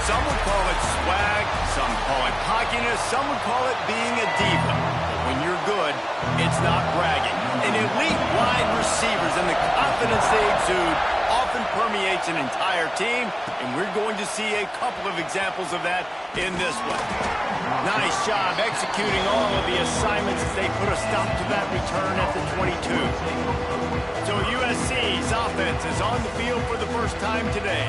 Some would call it swag, some call it cockiness, some would call it being a diva. But when you're good, it's not bragging. An elite wide receivers and the confidence they exude often permeates an entire team, and we're going to see a couple of examples of that in this one. Nice job executing all of the assignments as they put a stop to that return at the 22. So USC's offense is on the field for the first time today.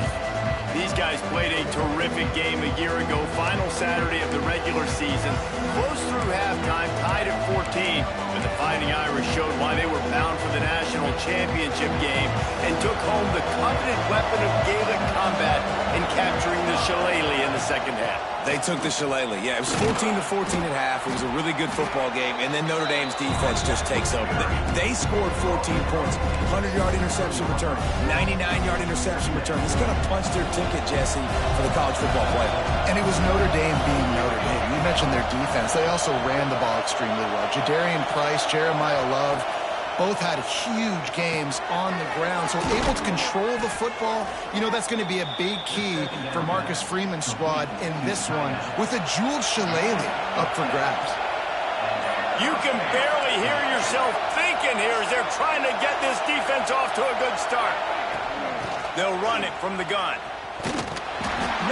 These guys played a terrific game a year ago, final Saturday of the regular season. Close through halftime, tied at 14, but the Fighting Irish showed why they were bound for the national championship game and took home the coveted weapon of Gaelic combat in capturing the shillelagh in the second half. They took the shillelagh. Yeah, it was 14-14 at half. It was a really good football game, and then Notre Dame's defense just takes over. They scored 14 points, 100-yard interception return, 99-yard interception return. It's going to punch their ticket, Jesse, for the college football playoff. And it was Notre Dame being Notre Dame. You mentioned their defense. They also ran the ball extremely well. Jadarian Price, Jeremiah Love, both had huge games on the ground, so able to control the football. You know, that's going to be a big key for Marcus Freeman's squad in this one, with a jeweled shillelagh up for grabs. You can barely hear yourself thinking here as they're trying to get this defense off to a good start. They'll run it from the gun.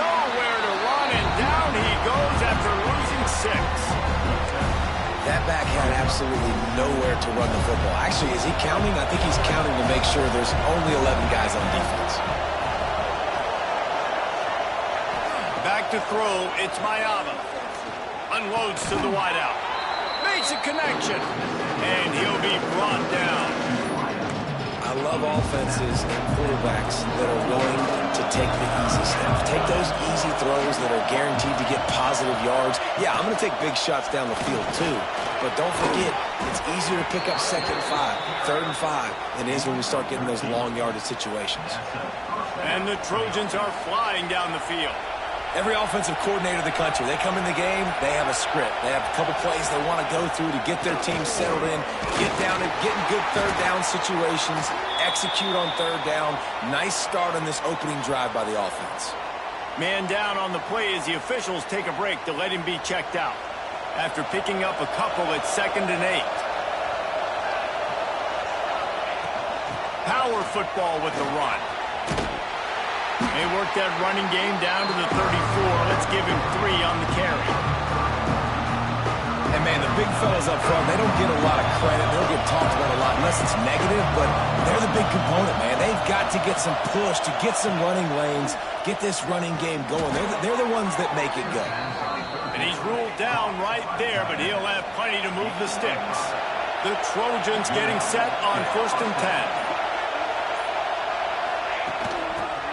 Nowhere to run, and down he goes after losing 6. That back had absolutely nowhere to run the football. Actually, is he counting? I think he's counting to make sure there's only 11 guys on defense. Back to throw, it's Mayava. Unloads to the wideout. Makes a connection, and he'll be brought down. I love offenses and quarterbacks that are going to take the easy step. Take those easy throws that are guaranteed to get positive yards. Yeah, I'm going to take big shots down the field too. But don't forget, it's easier to pick up 2nd and 5, 3rd and 5 than it is when we start getting those long yardage situations. And the Trojans are flying down the field. Every offensive coordinator in the country, they come in the game, they have a script. They have a couple plays they want to go through to get their team settled in, get down and get in good 3rd down situations, execute on 3rd down. Nice start on this opening drive by the offense. Man down on the play as the officials take a break to let him be checked out. After picking up a couple at 2nd and 8. Power football with the run. They work that running game down to the 34. Let's give him 3 on the carry. And, man, the big fellas up front, they don't get a lot of credit. They don't get talked about a lot unless it's negative, but they're the big component, man. They've got to get some push, to get some running lanes, get this running game going. They're the ones that make it go. And he's ruled down right there, but he'll have plenty to move the sticks. The Trojans getting set on 1st and 10.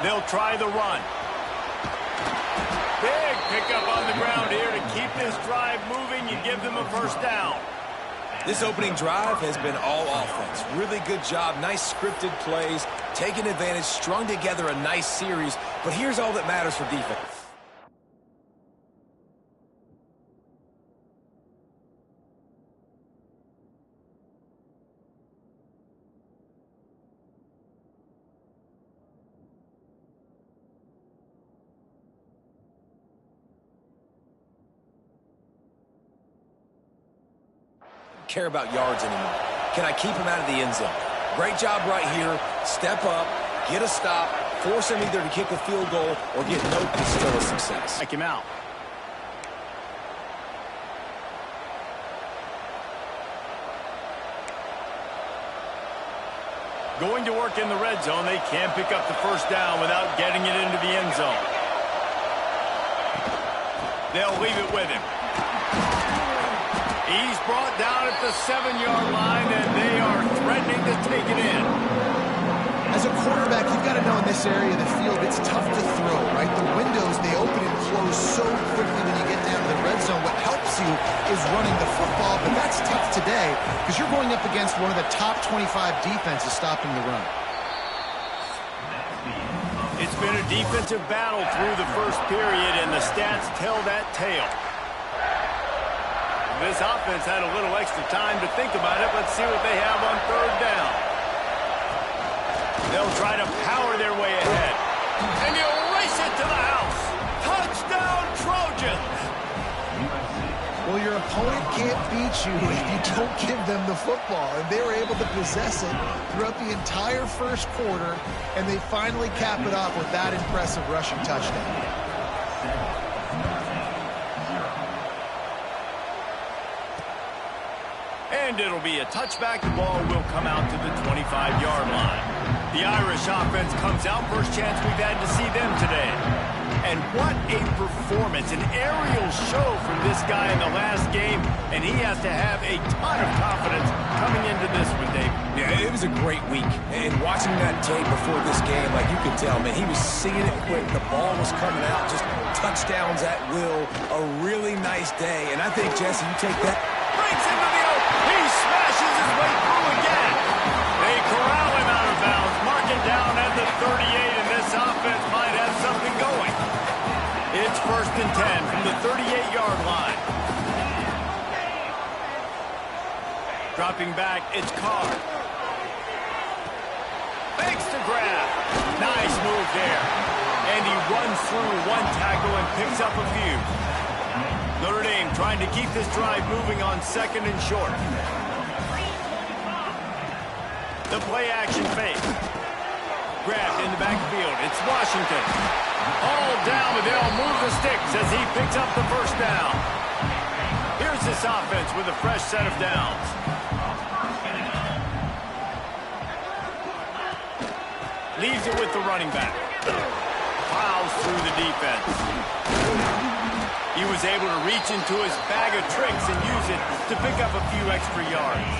They'll try the run. Big pickup on the ground here to keep this drive moving. You give them a 1st down. This opening drive has been all offense. Really good job. Nice scripted plays. Taking advantage. Strung together a nice series. But here's all that matters for defense. Care about yards anymore. Can I keep him out of the end zone? Great job right here. Step up, get a stop, force him either to kick a field goal or get no still a success. Check him out. Going to work in the red zone. They can't pick up the 1st down without getting it into the end zone. They'll leave it with him. He's brought down at the 7-yard line, and they are threatening to take it in. As a quarterback, you've got to know in this area of the field, it's tough to throw, right? The windows, they open and close so quickly when you get down to the red zone. What helps you is running the football, but that's tough today because you're going up against one of the top 25 defenses stopping the run. It's been a defensive battle through the first period, and the stats tell that tale. This offense had a little extra time to think about it. Let's see what they have on third down. They'll try to power their way ahead. And you'll race it to the house. Touchdown, Trojans! Well, your opponent can't beat you if you don't give them the football. And they were able to possess it throughout the entire first quarter, and they finally cap it off with that impressive rushing touchdown. And it'll be a touchback. The ball will come out to the 25-yard line. The Irish offense comes out. First chance we've had to see them today. And what a performance. An aerial show from this guy in the last game. And he has to have a ton of confidence coming into this one, Dave. Yeah, it was a great week. And watching that tape before this game, like you could tell, man, he was seeing it quick. The ball was coming out. Just touchdowns at will. A really nice day. And I think, Jesse, you take that. Breaks into the open. He smashes his way through again. They corral him out of bounds. Mark it down at the 38, and this offense might have something going. It's 1st and 10 from the 38-yard line. Dropping back, it's Carr. Fakes to grab. Nice move there. And he runs through one tackle and picks up a few. Notre Dame trying to keep this drive moving on 2nd and short. The play action fake. Grabbed in the backfield. It's Washington. All down, but they'll move the sticks as he picks up the first down. Here's this offense with a fresh set of downs. Leaves it with the running back. Plows through the defense. He was able to reach into his bag of tricks and use it to pick up a few extra yards.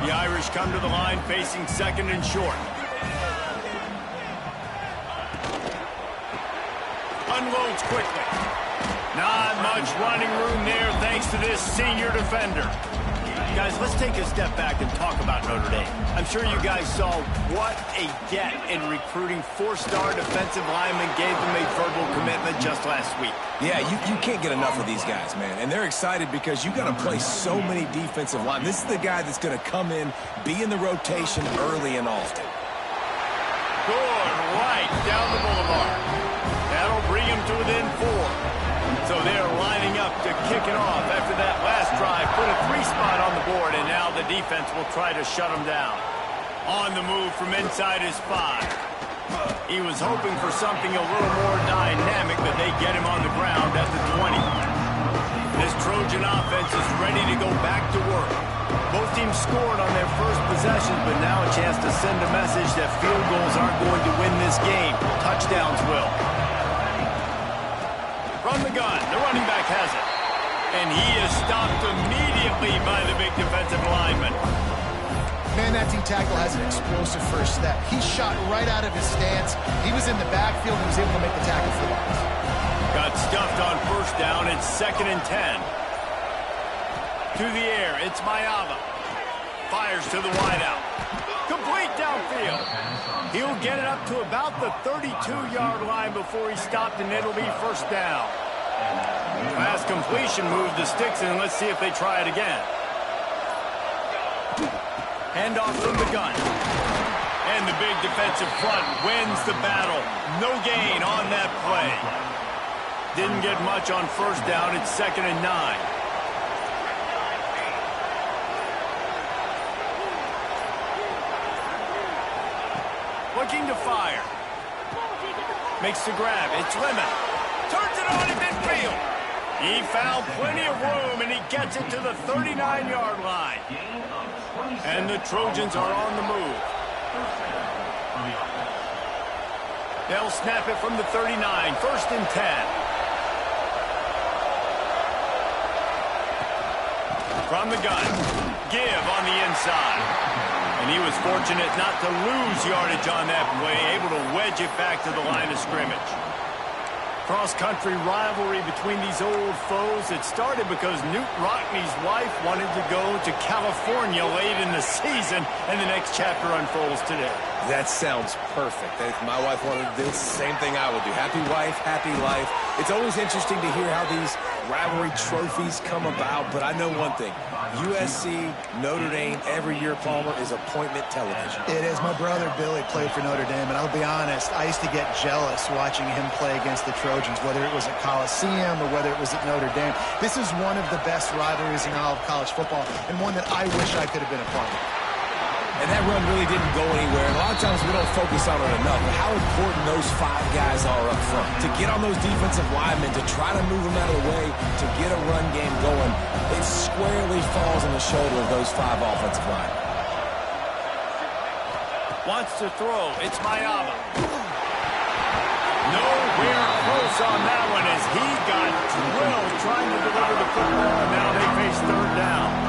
The Irish come to the line facing 2nd and short. Unloads quickly. Not much running room there thanks to this senior defender. Guys, let's take a step back and talk about Notre Dame. I'm sure you guys saw what a get in recruiting 4-star defensive linemen gave them a verbal commitment just last week. Yeah, you can't get enough of these guys, man. And they're excited because you got to play so many defensive line. This is the guy that's going to come in, be in the rotation early and often. Good right down the boulevard. That'll bring him to within 4. So they're lining up to kick it off after that last drive. Put a 3-spot on the board, and now the defense will try to shut him down. On the move from inside his 5. He was hoping for something a little more dynamic, but they get him on the ground at the 20. This Trojan offense is ready to go back to work. Both teams scored on their first possessions, but now a chance to send a message that field goals aren't going to win this game. Touchdowns will. From the gun, the running back has it. And he is stopped immediately by the big defensive lineman. Man, that D-tackle has an explosive first step. He shot right out of his stance. He was in the backfield and was able to make the tackle for loss. Got stuffed on first down. It's 2nd and 10. To the air, it's Mayava. Fires to the wideout. Complete downfield. He'll get it up to about the 32-yard line before he stopped, and it'll be first down. Last completion moved the sticks, and let's see if they try it again. Handoff from the gun. And the big defensive front wins the battle. No gain on that play. Didn't get much on first down. It's 2nd and 9. Looking to fire. Makes the grab. It's Lemon. Turns it on in midfield. He found plenty of room, and he gets it to the 39-yard line. And the Trojans are on the move. They'll snap it from the 39. 1st and 10. From the gun. Give on the inside. And he was fortunate not to lose yardage on that play, able to wedge it back to the line of scrimmage. Cross-country rivalry between these old foes. It started because Newt Rockne's wife wanted to go to California late in the season, and the next chapter unfolds today. That sounds perfect. If my wife wanted to do the same thing I would do. Happy wife, happy life. It's always interesting to hear how these rivalry trophies come about, but I know one thing. USC, Notre Dame, every year, Palmer, is appointment television. It is. My brother Billy played for Notre Dame, and I'll be honest, I used to get jealous watching him play against the Trojans, whether it was at Coliseum or whether it was at Notre Dame. This is one of the best rivalries in all of college football, and one that I wish I could have been a part of. And that run really didn't go anywhere. And a lot of times we don't focus on it enough. But how important those 5 guys are up front. To get on those defensive linemen, to try to move them out of the way, to get a run game going, it squarely falls on the shoulder of those 5 offensive linemen. Wants to throw. It's Mayava. Nowhere close on that one as he got drilled trying to deliver the football, and now they face third down.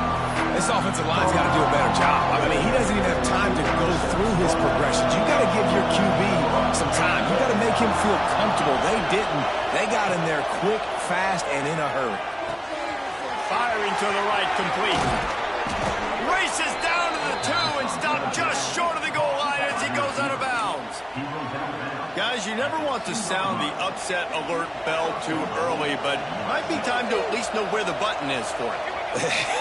This offensive line's got to do a better job. I mean, he doesn't even have time to go through his progressions. You got to give your QB some time. You got to make him feel comfortable. They didn't. They got in there quick, fast, and in a hurry. Firing to the right, complete. Races down to the 2 and stopped just short of the goal line as he goes out of bounds. Guys, you never want to sound the upset alert bell too early, but it might be time to at least know where the button is for it.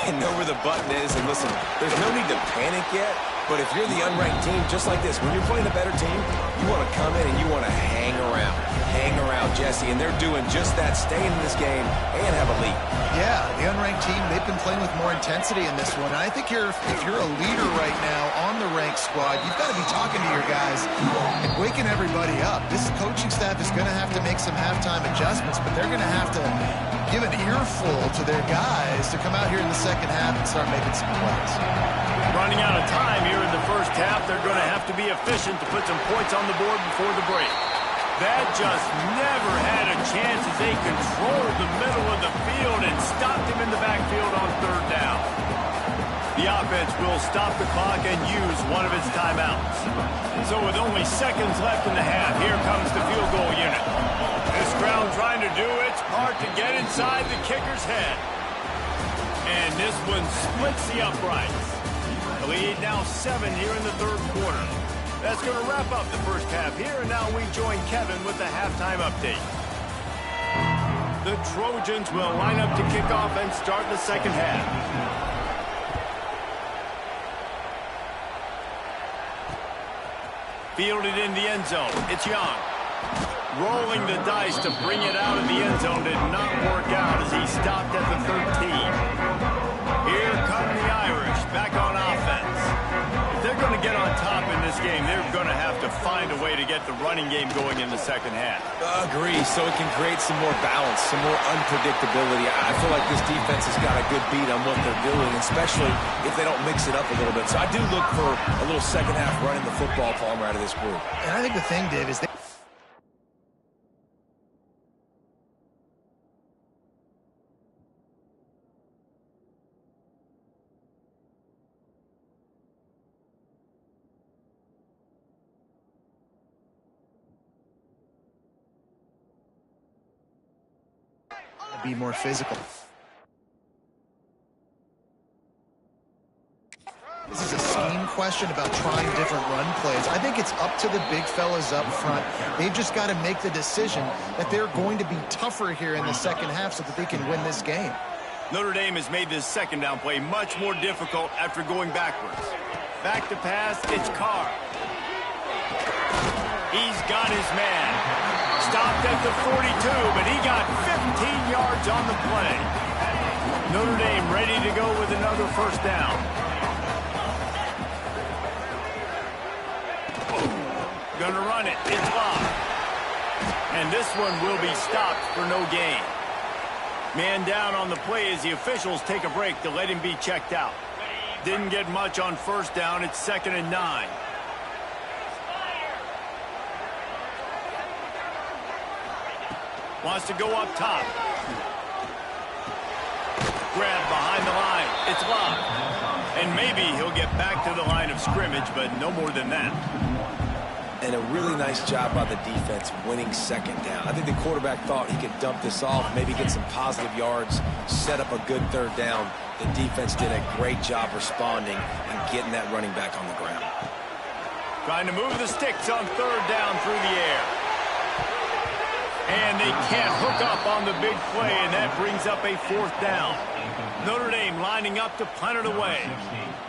And know where the button is. And listen, there's no need to panic yet, but if you're the unranked team, just like this, when you're playing a better team, you want to come in and you want to hang around. Hang around, Jesse, and they're doing just that, staying in this game and have a lead. Yeah, the unranked team, they've been playing with more intensity in this one. And I think if you're a leader right now on the ranked squad, you've got to be talking to your guys and waking everybody up. This coaching staff is going to have to make some halftime adjustments, but they're going to have to give an earful to their guys to come out here in the second half and start making some plays. Running out of time here in the first half, they're going to have to be efficient to put some points on the board before the break. That just never had a chance as they controlled the middle of the field and stopped him in the backfield on third down. The offense will stop the clock and use one of its timeouts. So with only seconds left in the half, here comes the field goal unit. This ground trying to do its part to get inside the kicker's head. And this one splits the uprights. The lead now 7 here in the third quarter. That's going to wrap up the first half here, and now we join Kevin with the halftime update. The Trojans will line up to kick off and start the second half. Fielded in the end zone. It's Young. Rolling the dice to bring it out of the end zone did not work out as he stopped at the 13. Here come the Irish back on offense. If they're going to get on top in this game, they're going to have to find a way to get the running game going in the second half. Agree, so it can create some more balance, some more unpredictability. I feel like this defense has got a good beat on what they're doing, especially if they don't mix it up a little bit. So I do look for a little second half running the football, Palmer, out of this group. And I think the thing, Dave, is be more physical. This is a scheme question about trying different run plays. I think it's up to the big fellas up front. They've just got to make the decision that they're going to be tougher here in the second half so that they can win this game. Notre Dame has made this second down play much more difficult after going backwards. Back to pass, it's Carr. He's got his man. Stopped at the 42, but he got 15 yards on the play. Notre Dame ready to go with another first down. Gonna run it. It's locked. And this one will be stopped for no gain. Man down on the play as the officials take a break to let him be checked out. Didn't get much on first down. It's 2nd and 9. Wants to go up top. Grab behind the line. It's locked. And maybe he'll get back to the line of scrimmage, but no more than that. And a really nice job by the defense winning second down. I think the quarterback thought he could dump this off, maybe get some positive yards, set up a good third down. The defense did a great job responding and getting that running back on the ground. Trying to move the sticks on third down through the air. And they can't hook up on the big play, and that brings up a fourth down. Notre Dame lining up to punt it away.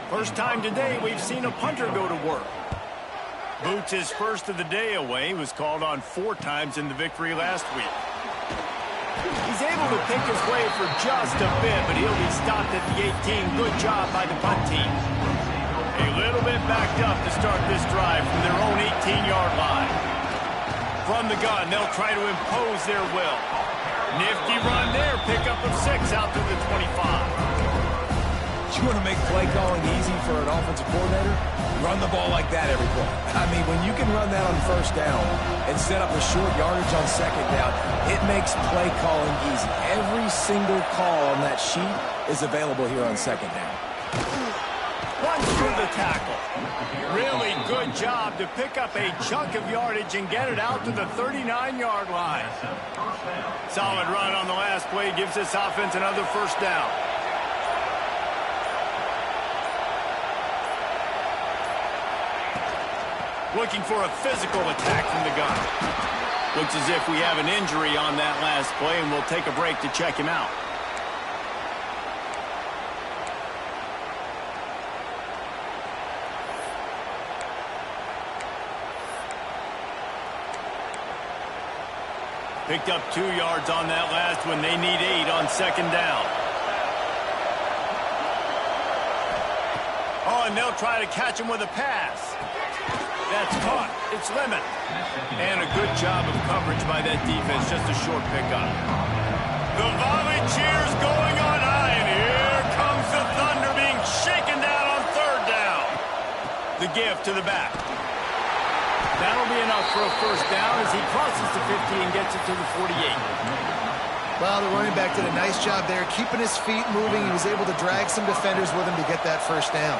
First time today we've seen a punter go to work. Boots his first of the day away. He was called on 4 times in the victory last week. He's able to pick his way for just a bit, but he'll be stopped at the 18. Good job by the punt team. A little bit backed up to start this drive from their own 18-yard line. From the gun, they'll try to impose their will. Nifty run there, pickup of 6 out to the 25. You want to make play calling easy for an offensive coordinator? Run the ball like that every play. I mean, when you can run that on first down and set up a short yardage on second down, it makes play calling easy. Every single call on that sheet is available here on second down. Runs through the tackle. Really good job to pick up a chunk of yardage and get it out to the 39-yard line. Solid run on the last play gives this offense another first down. Looking for a physical attack from the gun. Looks as if we have an injury on that last play, and we'll take a break to check him out. Picked up 2 yards on that last one. They need 8 on second down. Oh, and they'll try to catch him with a pass. That's caught. It's Lemon. And a good job of coverage by that defense. Just a short pickup. The volley cheers going on high, and here comes the Thunder being shaken down on third down. The give to the back. That'll be enough for a first down as he crosses the 50 and gets it to the 48. Well, the running back did a nice job there, keeping his feet moving. He was able to drag some defenders with him to get that first down.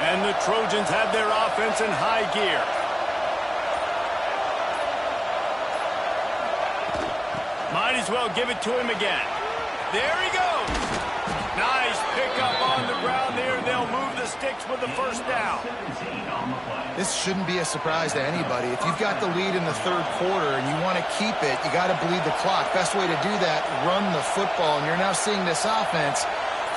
And the Trojans have their offense in high gear. Might as well give it to him again. There he goes. Nice pickup on the ground there. They'll move the sticks with the first down. This shouldn't be a surprise to anybody. If you've got the lead in the third quarter and you want to keep it, you got to bleed the clock. Best way to do that, run the football. And you're now seeing this offense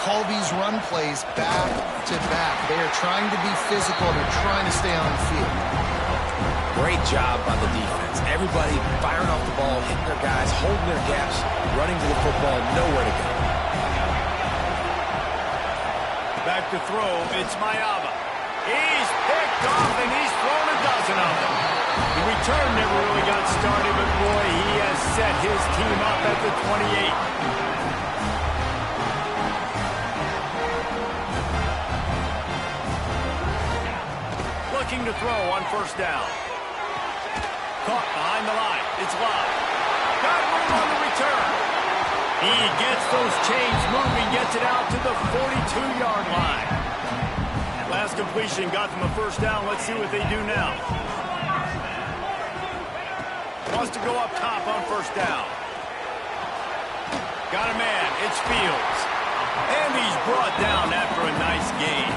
call these run plays back to back. They are trying to be physical. They're trying to stay on the field. Great job by the defense. Everybody firing off the ball, hitting their guys, holding their gaps, running to the football, nowhere to go. Back to throw, it's Mayava. He's picked off and he's thrown a dozen of them. The return never really got started, but boy, he has set his team up at the 28. Looking to throw on first down. Caught behind the line. It's Love. Got room on the return. He gets those chains moving, gets it out to the 42-yard line. Last completion got them a first down. Let's see what they do now. Wants to go up top on first down. Got a man. It's Fields. And he's brought down after a nice gain.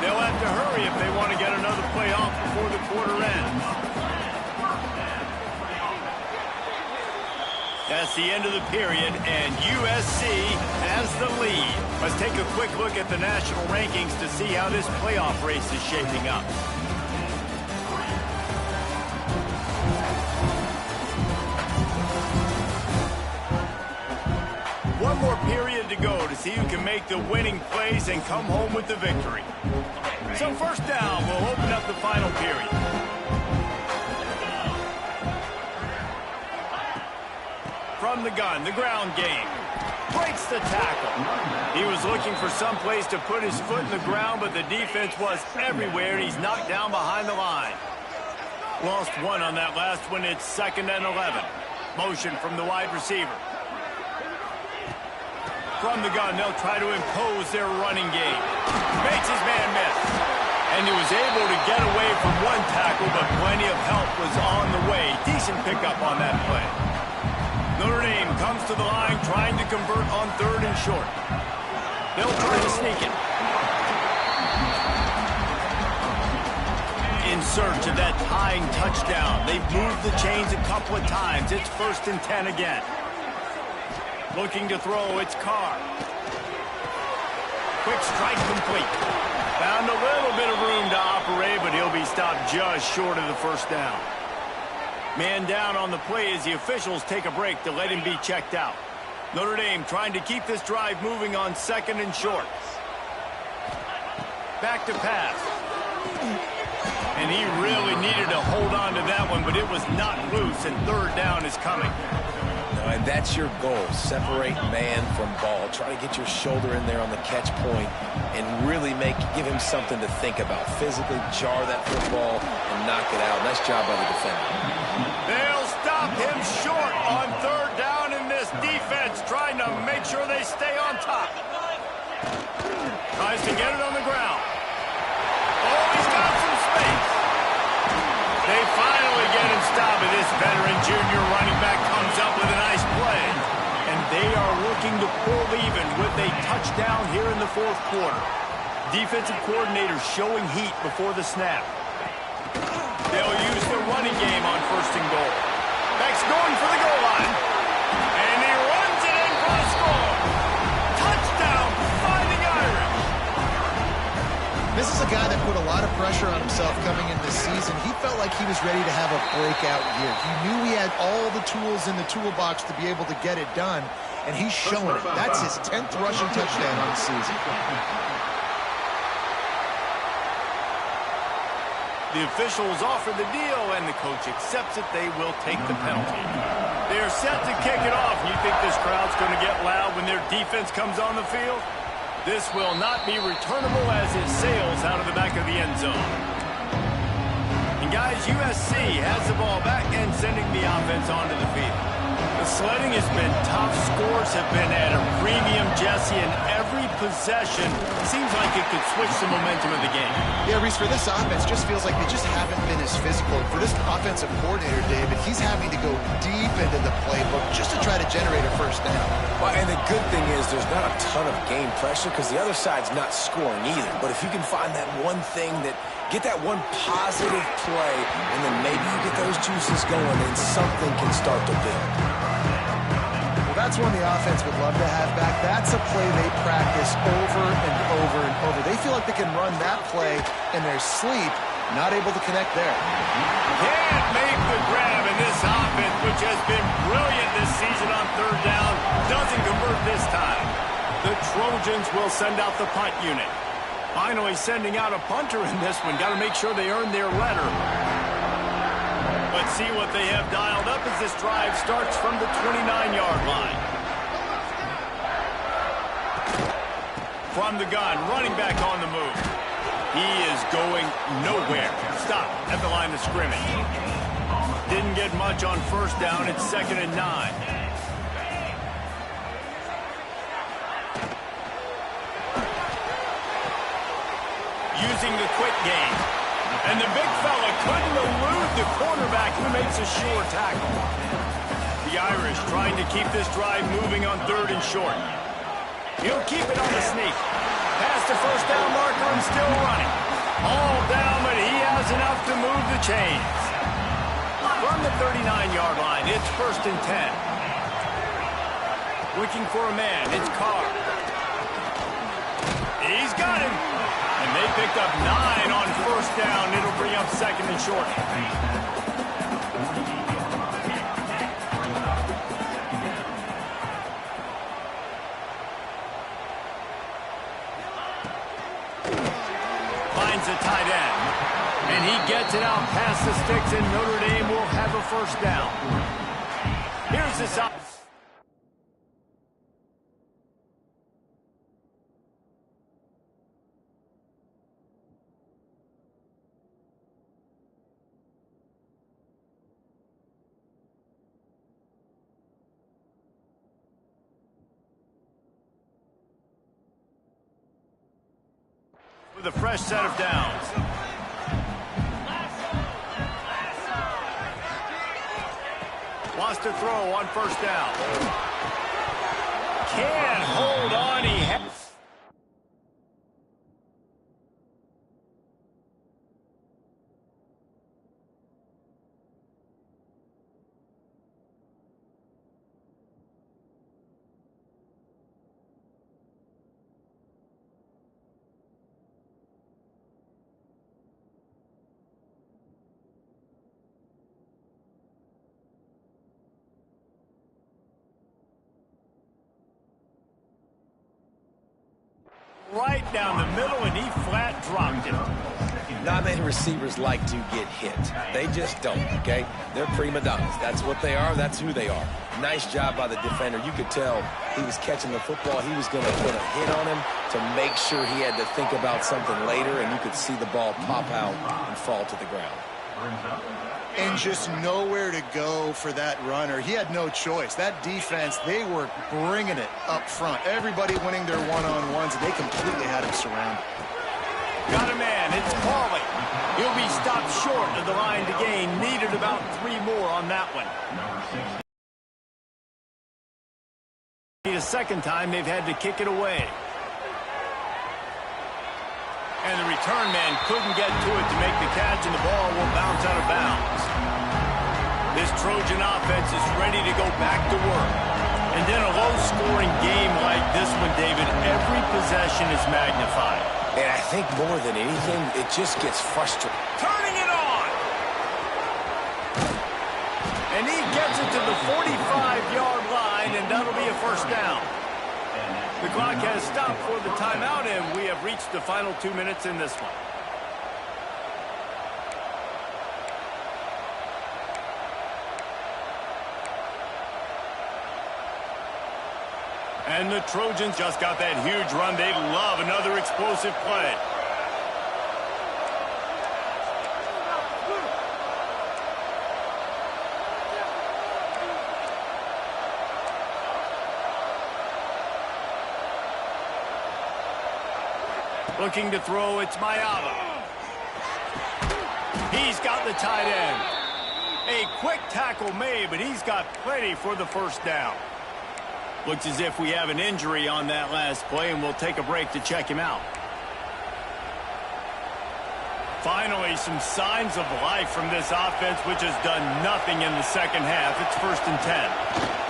They'll have to hurry if they want to get another play off before the quarter ends. That's the end of the period, and USC has the lead. Let's take a quick look at the national rankings to see how this playoff race is shaping up. One more period to go to see who can make the winning plays and come home with the victory. So first down will open up the final period. From the gun, the ground game. Breaks the tackle. He was looking for some place to put his foot in the ground, but the defense was everywhere. He's knocked down behind the line. Lost one on that last one. It's 2nd and 11. Motion from the wide receiver. From the gun, they'll try to impose their running game. Makes his man miss. And And he was able to get away from one tackle, but plenty of help was on the way. Decent pickup on that play. Notre Dame comes to the line trying to convert on 3rd and short. They'll try to sneak it. In search of that tying touchdown. They've moved the chains a couple of times. It's 1st and 10 again. Looking to throw, it's Carr. Quick strike complete. Found a little bit of room to operate, but he'll be stopped just short of the 1st down. Man down on the play as the officials take a break to let him be checked out. Notre Dame trying to keep this drive moving on 2nd and short. Back to pass. And he really needed to hold on to that one, but it was not loose, and 3rd down is coming. And that's your goal. Separate man from ball. Try to get your shoulder in there on the catch point and really give him something to think about. Physically jar that football and knock it out. Nice job by the defender. They'll stop him short on 3rd down in this defense, trying to make sure they stay on top. Tries to get it on the ground. Oh, he's got some space. They finally get him stopped, and this veteran junior running back comes up with a nice play. And they are looking to pull even with a touchdown here in the 4th quarter. Defensive coordinator showing heat before the snap. They'll use the running game on 1st and goal. Beck's going for the goal line. And he runs it in for a score. Touchdown, Fighting Irish. This is a guy that put a lot of pressure on himself coming in this season. He felt like he was ready to have a breakout year. He knew he had all the tools in the toolbox to be able to get it done, and he's showing it. That's his 10th rushing touchdown on the season. The officials offer the deal, and the coach accepts it. They will take the penalty. They're set to kick it off. You think this crowd's going to get loud when their defense comes on the field? This will not be returnable as it sails out of the back of the end zone. And guys, USC has the ball back and sending the offense onto the field. The sledding has been tough. Scores have been at a premium, Jesse, and every possession seems like it could switch the momentum of the game. Yeah, Reese, for this offense, just feels like they just haven't been as physical. For this offensive coordinator, David, he's having to go deep into the playbook just to try to generate a 1st down. Well, and the good thing is there's not a ton of game pressure because the other side's not scoring either. But if you can find that one thing get that one positive play, and then maybe you get those juices going, and something can start to build. Well, that's one the offense would love to have back. That's a play they practice over and over and over. They feel like they can run that play in their sleep, not able to connect there. Can't make the grab, and this offense, which has been brilliant this season on 3rd down, doesn't convert this time. The Trojans will send out the punt unit. Finally sending out a punter in this one. Got to make sure they earn their letter. Let's see what they have dialed up as this drive starts from the 29-yard line. From the gun, running back on the move. He is going nowhere. Stop at the line of scrimmage. Didn't get much on 1st down. It's 2nd and 9. Using the quick game. And the big fella couldn't elude the cornerback who makes a sure tackle. The Irish trying to keep this drive moving on 3rd and short. He'll keep it on the sneak. Past the 1st down marker and still running. All down, but he has enough to move the chains. From the 39-yard line, it's 1st and 10. Looking for a man, it's Carr. He's got him. And they picked up 9 on 1st down. It'll bring up 2nd and short. Finds a tight end. And he gets it out past the sticks, and Notre Dame will have a 1st down. Here's the side. With a fresh set of downs. Wants to throw on first down. Can't hold on. He has. Right down the middle, and he flat dropped it. Not many receivers like to get hit. They just don't, okay? They're prima donnas. That's what they are. That's who they are. Nice job by the defender. You could tell he was catching the football. He was going to put a hit on him to make sure he had to think about something later, and you could see the ball pop out and fall to the ground. And just nowhere to go for that runner. He had no choice. That defense, they were bringing it up front. Everybody winning their one-on-ones, and they completely had him surrounded. Got a man. It's Pauly. He'll be stopped short of the line to gain. Needed about 3 more on that one. A second time, they've had to kick it away. And the return man couldn't get to it to make the catch, and the ball will bounce out of bounds. This Trojan offense is ready to go back to work. And in a low-scoring game like this one, David, every possession is magnified. And I think more than anything, it just gets frustrating. Turning it on! And he gets it to the 45-yard line, and that'll be a first down. The clock has stopped for the timeout, and we have reached the final 2 minutes in this one. And the Trojans just got that huge run. They love another explosive play. Looking to throw, it's Mayala. He's got the tight end. A quick tackle made, but he's got plenty for the first down. Looks as if we have an injury on that last play, and we'll take a break to check him out. Finally, some signs of life from this offense, which has done nothing in the second half. It's 1st and 10.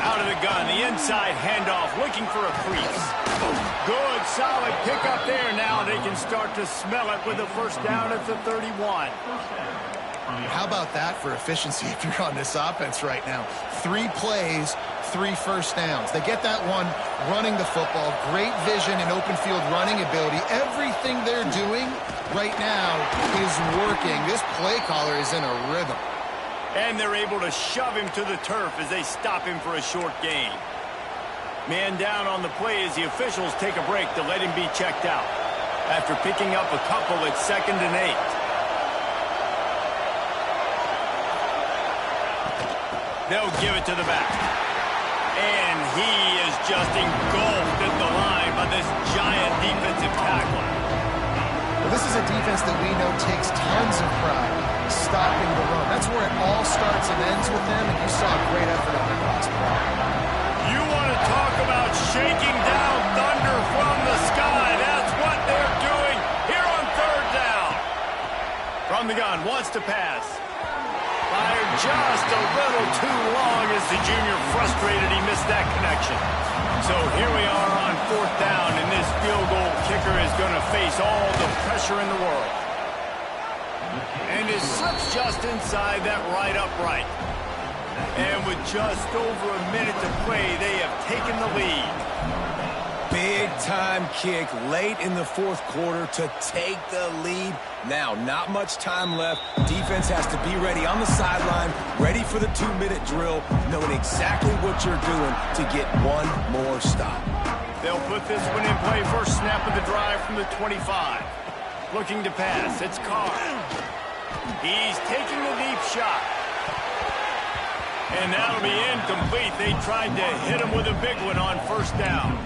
Out of the gun, the inside handoff, looking for a crease. Good, solid pickup there. Now they can start to smell it with a first down at the 31. How about that for efficiency if you're on this offense right now? 3 plays, 3 first downs. They get that one running the football, great vision and open field running ability. Everything they're doing right now is working. This play caller is in a rhythm. And they're able to shove him to the turf as they stop him for a short gain. Man down on the play as the officials take a break to let him be checked out. After picking up a couple, it's 2nd and 8. They'll give it to the back. And he is just engulfed at the line by this giant defensive tackler. Well, this is a defense that we know takes tons of pride stopping the run. That's where it all starts and ends with them, and you saw a great effort on that last play. You want to talk about shaking down thunder from the sky. That's what they're doing here on 3rd down. From the gun, wants to pass. Fired just a little too long as the junior frustrated he missed that connection. So here we are on 4th down, and this field goal kicker is going to face all the pressure in the world. And it slips just inside that right upright. And with just over a minute to play, they have taken the lead. Big-time kick late in the 4th quarter to take the lead. Now, not much time left. Defense has to be ready on the sideline, ready for the 2-minute drill, knowing exactly what you're doing to get one more stop. They'll put this one in play. First snap of the drive from the 25. Looking to pass. It's Carr. He's taking the deep shot. And that'll be incomplete. They tried to hit him with a big one on 1st down.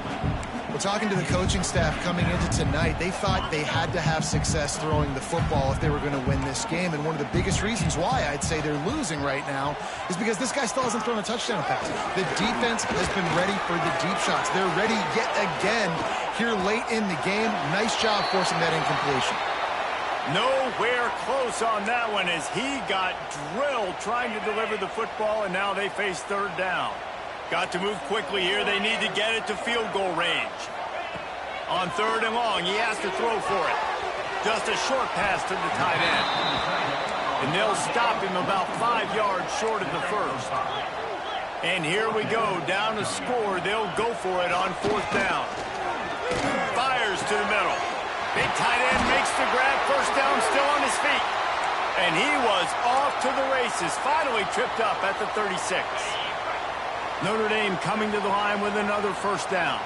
Well, talking to the coaching staff coming into tonight, they thought they had to have success throwing the football if they were going to win this game. And one of the biggest reasons why I'd say they're losing right now is because this guy still hasn't thrown a touchdown pass. The defense has been ready for the deep shots. They're ready yet again here late in the game. Nice job forcing that incompletion. Nowhere close on that one as he got drilled trying to deliver the football, and now they face third down. Got to move quickly here. They need to get it to field goal range. On third and long, he has to throw for it. Just a short pass to the tight end. And they'll stop him about 5 yards short of the first. And here we go, down to score. They'll go for it on fourth down. Fires to the middle. Big tight end makes the grab. First down, still on his feet. And he was off to the races. Finally tripped up at the 36. Notre Dame coming to the line with another first down.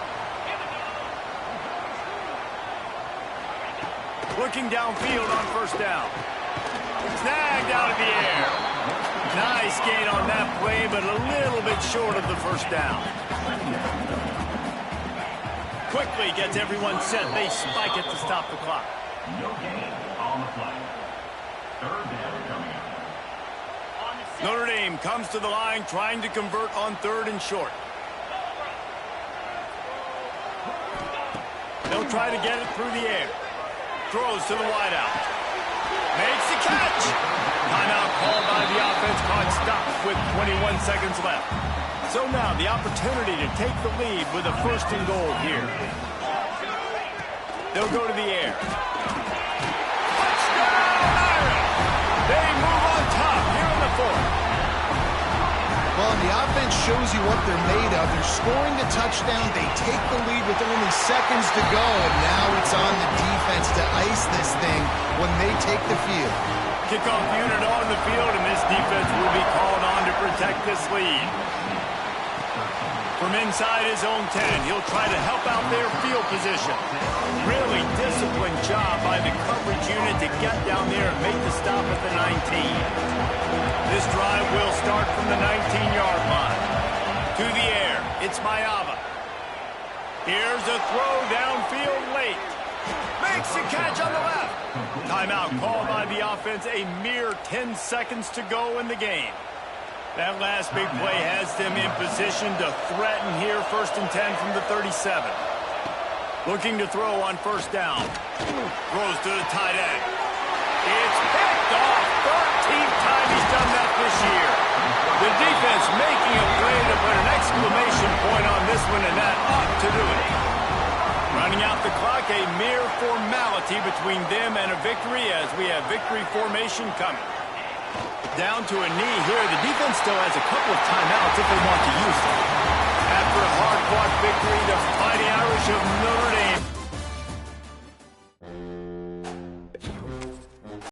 Looking downfield on first down. Snagged out of the air. Nice gain on that play, but a little bit short of the first down. Quickly gets everyone set. They spike it to stop the clock. No gain on the play. Third down coming up. Notre Dame comes to the line trying to convert on third and short. They'll try to get it through the air. Throws to the wideout. Makes the catch. Timeout called by the offense. Clock stops with 21 seconds left. So now the opportunity to take the lead with a first and goal here. They'll go to the air. They move on top here in the fourth. Well, and the offense shows you what they're made of. They're scoring the touchdown. They take the lead with only seconds to go. And now it's on the defense to ice this thing when they take the field. Kickoff unit on the field, and this defense will be called on to protect this lead. From inside his own 10, he'll try to help out their field position. Really disciplined job by the coverage unit to get down there and make the stop at the 19. This drive will start from the 19-yard line. To the air, it's Mayava. Here's a throw downfield late. Makes the catch on the left. Timeout called by the offense. A mere 10 seconds to go in the game. That last big play has them in position to threaten here, first and 10 from the 37. Looking to throw on first down. Throws to the tight end. It's picked off. 13th time he's done that this year. The defense making a play to put an exclamation point on this one, and that ought to do it. Running out the clock, a mere formality between them and a victory as we have victory formation coming. Down to a knee here. The defense still has a couple of timeouts if they want to use them.